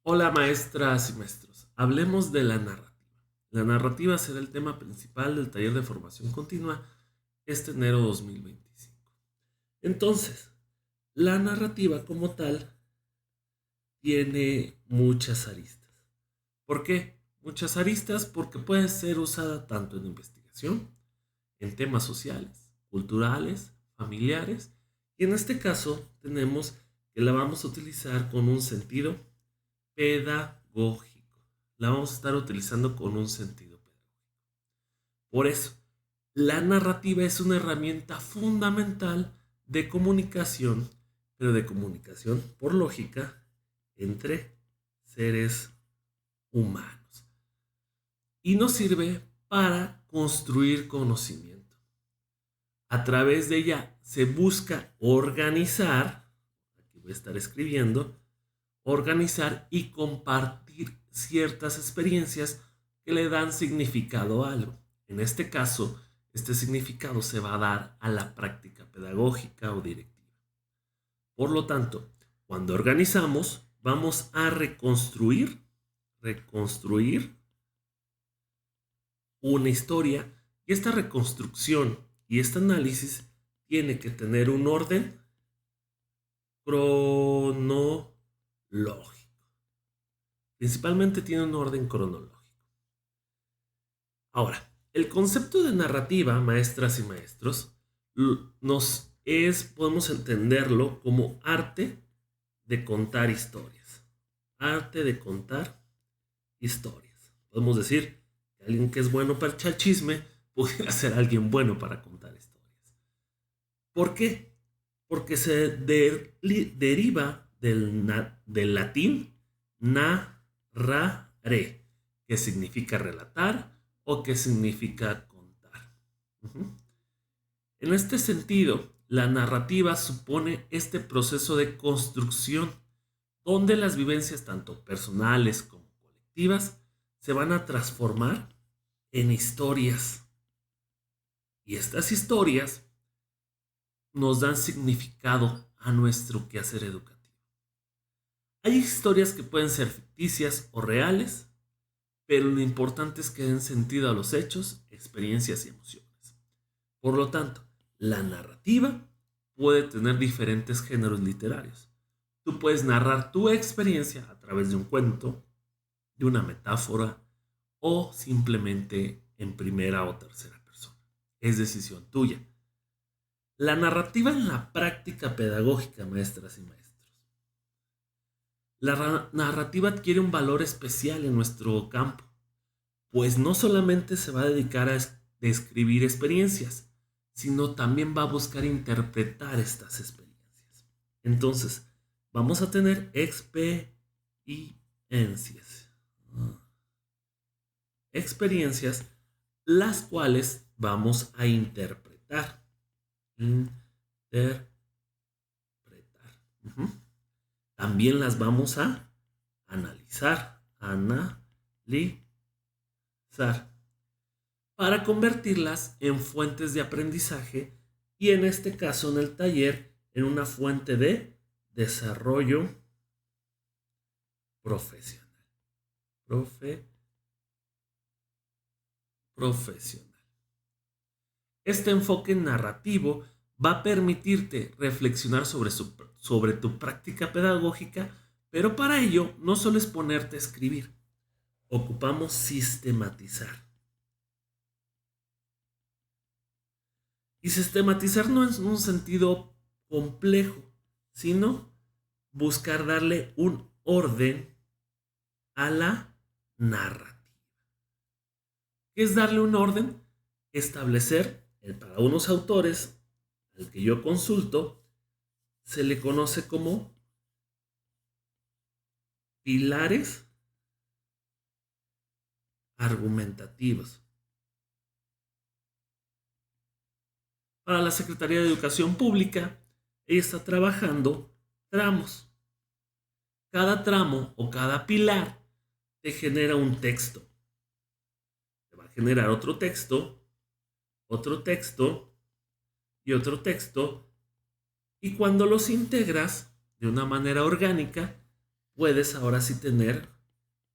Hola maestras y maestros, hablemos de la narrativa. La narrativa será el tema principal del taller de formación continua este enero 2025. Entonces, la narrativa como tal tiene muchas aristas. ¿Por qué? Muchas aristas porque puede ser usada tanto en investigación, en temas sociales, culturales, familiares, y en este caso tenemos que la vamos a utilizar con un sentido pedagógico. La vamos a estar utilizando con un sentido pedagógico. Por eso, la narrativa es una herramienta fundamental de comunicación, pero de comunicación por lógica entre seres humanos. Y nos sirve para construir conocimiento. A través de ella se busca organizar, aquí voy a estar escribiendo, organizar y compartir ciertas experiencias que le dan significado a algo. En este caso, este significado se va a dar a la práctica pedagógica o directiva. Por lo tanto, cuando organizamos, vamos a reconstruir una historia, y esta reconstrucción y este análisis tiene que tener un orden cronológico. Principalmente tiene un orden cronológico. Ahora, el concepto de narrativa, maestras y maestros, podemos entenderlo como arte de contar historias. Arte de contar historias. Podemos decir que alguien que es bueno para echar chisme pudiera ser alguien bueno para contar historias. ¿Por qué? Porque deriva del latín narrare, que significa relatar o que significa contar. En este sentido, la narrativa supone este proceso de construcción donde las vivencias tanto personales como colectivas se van a transformar en historias. Y estas historias nos dan significado a nuestro quehacer educativo. Hay historias que pueden ser ficticias o reales, pero lo importante es que den sentido a los hechos, experiencias y emociones. Por lo tanto, la narrativa puede tener diferentes géneros literarios. Tú puedes narrar tu experiencia a través de un cuento, de una metáfora o simplemente en primera o tercera persona. Es decisión tuya. La narrativa en la práctica pedagógica, maestras y maestros. La narrativa adquiere un valor especial en nuestro campo, pues no solamente se va a dedicar a describir experiencias, sino también va a buscar interpretar estas experiencias. Entonces, vamos a tener experiencias. Experiencias las cuales vamos a interpretar. Interpretar. También las vamos a analizar. Analizar. Para convertirlas en fuentes de aprendizaje y en este caso en el taller en una fuente de desarrollo profesional. Profesional. Este enfoque narrativo va a permitirte reflexionar sobre tu práctica pedagógica, pero para ello no solo es ponerte a escribir, ocupamos sistematizar. Y sistematizar no es un sentido complejo, sino buscar darle un orden a la narrativa. ¿Qué es darle un orden? Establecer, para unos autores, al que yo consulto, se le conoce como pilares argumentativos. Para la Secretaría de Educación Pública, ella está trabajando tramos. Cada tramo o cada pilar te genera un texto. Te va a generar otro texto y otro texto. Y cuando los integras de una manera orgánica, puedes ahora sí tener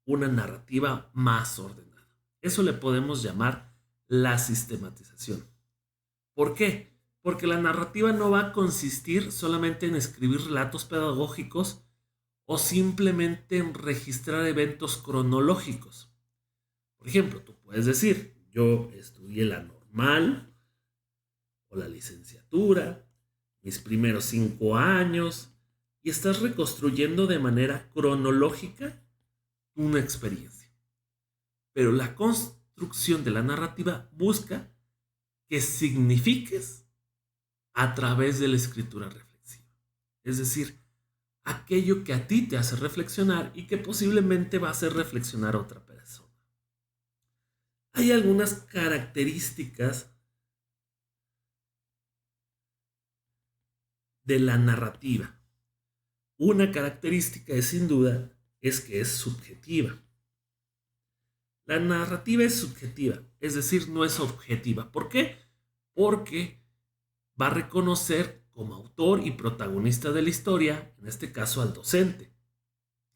una narrativa más ordenada. Eso le podemos llamar la sistematización. ¿Por qué? Porque la narrativa no va a consistir solamente en escribir relatos pedagógicos o simplemente en registrar eventos cronológicos. Por ejemplo, tú puedes decir, yo estudié la normal o la licenciatura, mis primeros 5 años, y estás reconstruyendo de manera cronológica una experiencia. Pero la construcción de la narrativa busca que signifiques a través de la escritura reflexiva. Es decir, aquello que a ti te hace reflexionar y que posiblemente va a hacer reflexionar a otra persona. Hay algunas características de la narrativa. Una característica es sin duda es que es subjetiva. La narrativa es subjetiva, es decir, no es objetiva. ¿Por qué? Porque va a reconocer como autor y protagonista de la historia, en este caso al docente.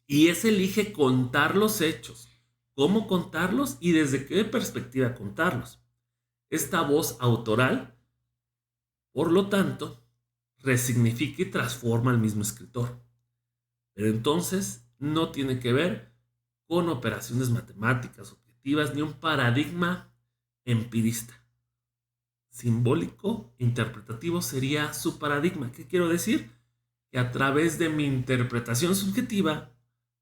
Y ese elige contar los hechos, cómo contarlos y desde qué perspectiva contarlos. Esta voz autoral, por lo tanto, resignifica y transforma al mismo escritor. Pero entonces no tiene que ver con operaciones matemáticas objetivas ni un paradigma empirista. Simbólico, interpretativo sería su paradigma. ¿Qué quiero decir? Que a través de mi interpretación subjetiva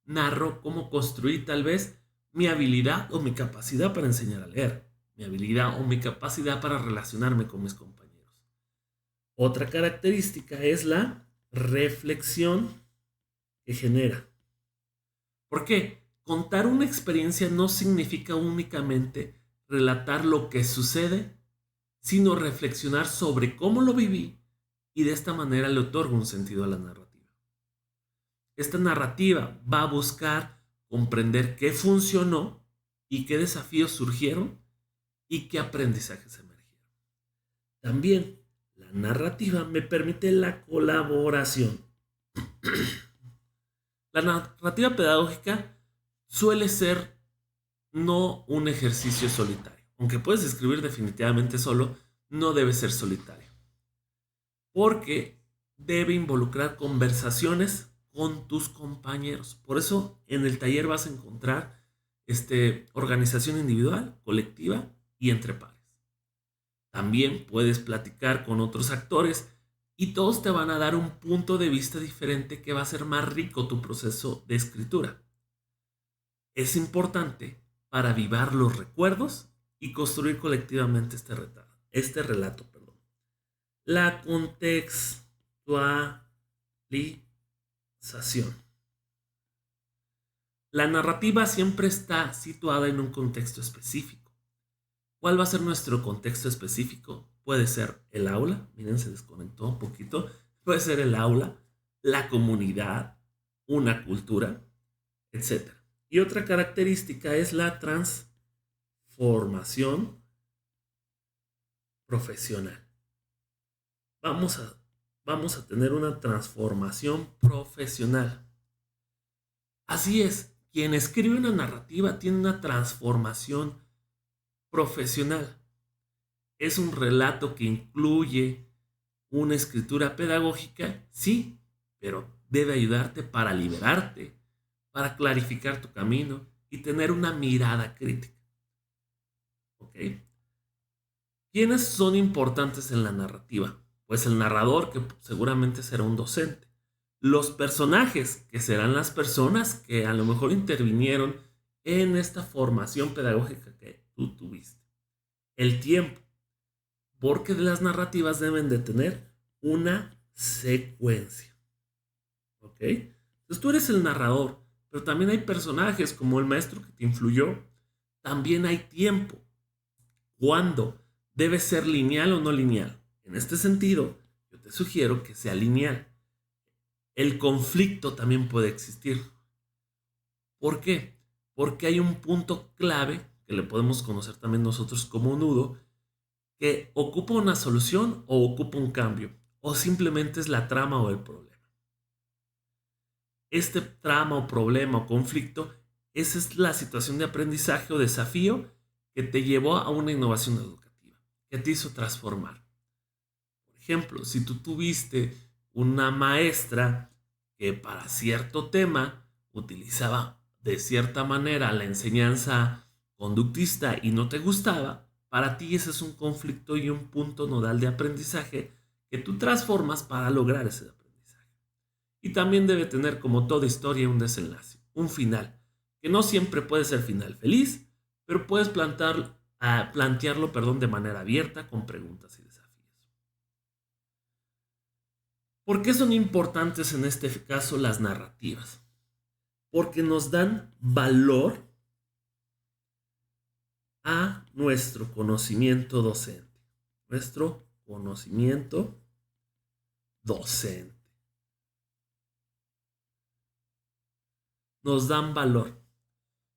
narro cómo construí tal vez mi habilidad o mi capacidad para enseñar a leer, mi habilidad o mi capacidad para relacionarme con mis compañeros. Otra característica es la reflexión que genera. ¿Por qué? Contar una experiencia no significa únicamente relatar lo que sucede, sino reflexionar sobre cómo lo viví y de esta manera le otorgo un sentido a la narrativa. Esta narrativa va a buscar comprender qué funcionó y qué desafíos surgieron y qué aprendizajes emergieron. También la narrativa me permite la colaboración. La narrativa pedagógica suele ser no un ejercicio solitario. Aunque puedes escribir definitivamente solo, no debe ser solitario. Porque debe involucrar conversaciones con tus compañeros. Por eso en el taller vas a encontrar organización individual, colectiva y entre pares. También puedes platicar con otros actores y todos te van a dar un punto de vista diferente que va a hacer más rico tu proceso de escritura. Es importante para avivar los recuerdos y construir colectivamente este relato. La contextualización. La narrativa siempre está situada en un contexto específico. ¿Cuál va a ser nuestro contexto específico? Puede ser el aula, miren, se desconectó un poquito. Puede ser el aula, la comunidad, una cultura, etc. Y otra característica es la transformación profesional. Vamos a tener una transformación profesional. Así es, quien escribe una narrativa tiene una transformación profesional. ¿Es un relato que incluye una escritura pedagógica? Sí, pero debe ayudarte para liberarte, para clarificar tu camino y tener una mirada crítica. ¿Ok? ¿Quiénes son importantes en la narrativa? Pues el narrador, que seguramente será un docente. Los personajes, que serán las personas que a lo mejor intervinieron en esta formación pedagógica que tú tuviste. El tiempo, porque las narrativas deben de tener una secuencia. ¿Ok? Entonces tú eres el narrador, pero también hay personajes como el maestro que te influyó. También hay tiempo. ¿Cuándo? ¿Debe ser lineal o no lineal? En este sentido, yo te sugiero que sea lineal. El conflicto también puede existir. ¿Por qué? Porque hay un punto clave que le podemos conocer también nosotros como nudo, que ocupa una solución o ocupa un cambio, o simplemente es la trama o el problema. este trama o problema o conflicto, esa es la situación de aprendizaje o desafío que te llevó a una innovación educativa, que te hizo transformar. Por ejemplo, si tú tuviste una maestra que para cierto tema utilizaba de cierta manera la enseñanza conductista y no te gustaba, para ti ese es un conflicto y un punto nodal de aprendizaje que tú transformas para lograr ese aprendizaje. Y también debe tener, como toda historia, un desenlace, un final, que no siempre puede ser final feliz, pero puedes plantearlo de manera abierta con preguntas y desafíos. ¿Por qué son importantes en este caso las narrativas? Porque nos dan valor a nuestro conocimiento docente. Nuestro conocimiento docente. Nos dan valor.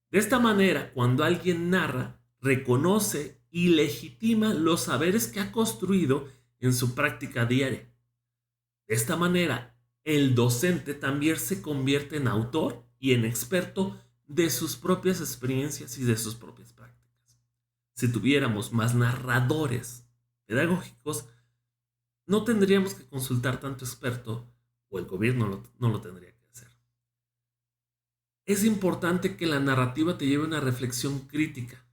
De esta manera, cuando alguien narra, reconoce y legitima los saberes que ha construido en su práctica diaria. De esta manera, el docente también se convierte en autor y en experto de sus propias experiencias y de sus propias prácticas. Si tuviéramos más narradores pedagógicos, no tendríamos que consultar tanto experto o el gobierno no lo tendría que hacer. Es importante que la narrativa te lleve a una reflexión crítica,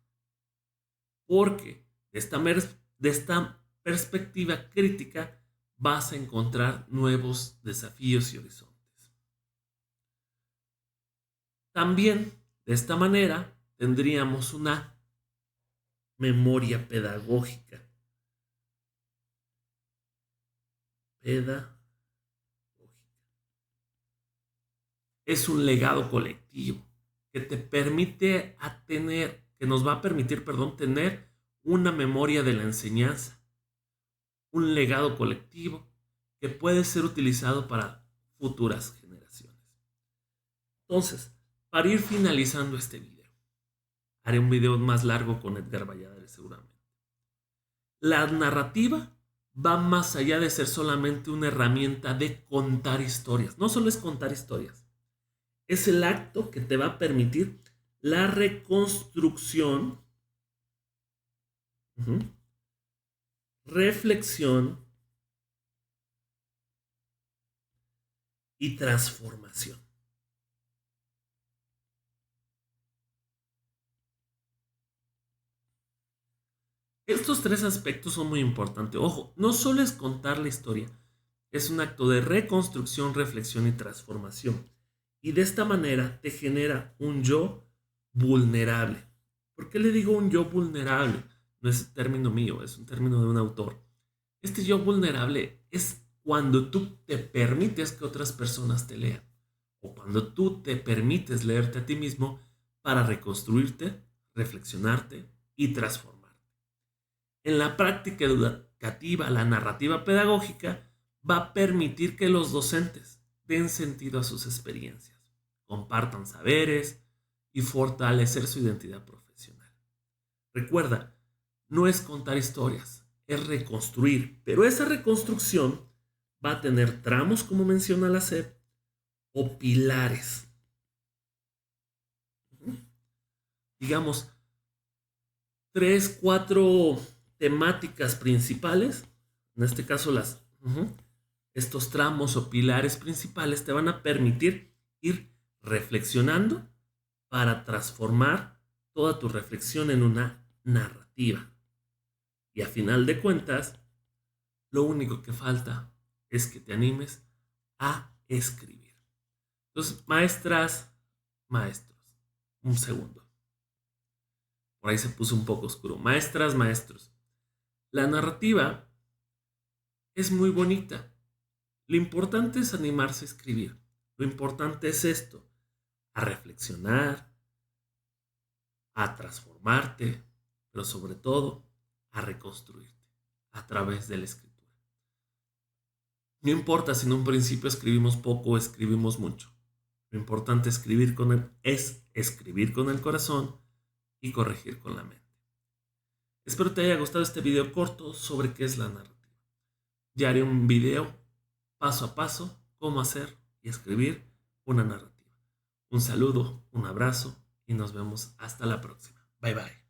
porque de esta perspectiva crítica vas a encontrar nuevos desafíos y horizontes. También, de esta manera, tendríamos una memoria pedagógica. Es un legado colectivo que te permite que nos va a permitir, tener una memoria de la enseñanza, un legado colectivo que puede ser utilizado para futuras generaciones. Entonces, para ir finalizando este video, haré un video más largo con Edgar Valladares seguramente. La narrativa va más allá de ser solamente una herramienta de contar historias. No solo es contar historias, es el acto que te va a permitir la reconstrucción, reflexión y transformación. Estos tres aspectos son muy importantes. Ojo, no solo es contar la historia, es un acto de reconstrucción, reflexión y transformación. Y de esta manera te genera un yo vulnerable. ¿Por qué le digo un yo vulnerable? No es un término mío, es un término de un autor. Este yo vulnerable es cuando tú te permites que otras personas te lean, o cuando tú te permites leerte a ti mismo para reconstruirte, reflexionarte y transformarte. En la práctica educativa, la narrativa pedagógica va a permitir que los docentes den sentido a sus experiencias, compartan saberes y fortalecer su identidad profesional. Recuerda, no es contar historias, es reconstruir, pero esa reconstrucción va a tener tramos, como menciona la SEP, o pilares. Digamos, 3, 4 temáticas principales, en este caso estos tramos o pilares principales te van a permitir ir reflexionando para transformar toda tu reflexión en una narrativa. Y a final de cuentas, lo único que falta es que te animes a escribir. Entonces, maestras, maestros, un segundo. Por ahí se puso un poco oscuro. Maestras, maestros. La narrativa es muy bonita. Lo importante es animarse a escribir. Lo importante es esto, a reflexionar, a transformarte, pero sobre todo a reconstruirte a través de la escritura. No importa si en un principio escribimos poco o escribimos mucho. Lo importante es escribir con el corazón y corregir con la mente. Espero te haya gustado este video corto sobre qué es la narrativa. Ya haré un video paso a paso, cómo hacer y escribir una narrativa. Un saludo, un abrazo y nos vemos hasta la próxima. Bye bye.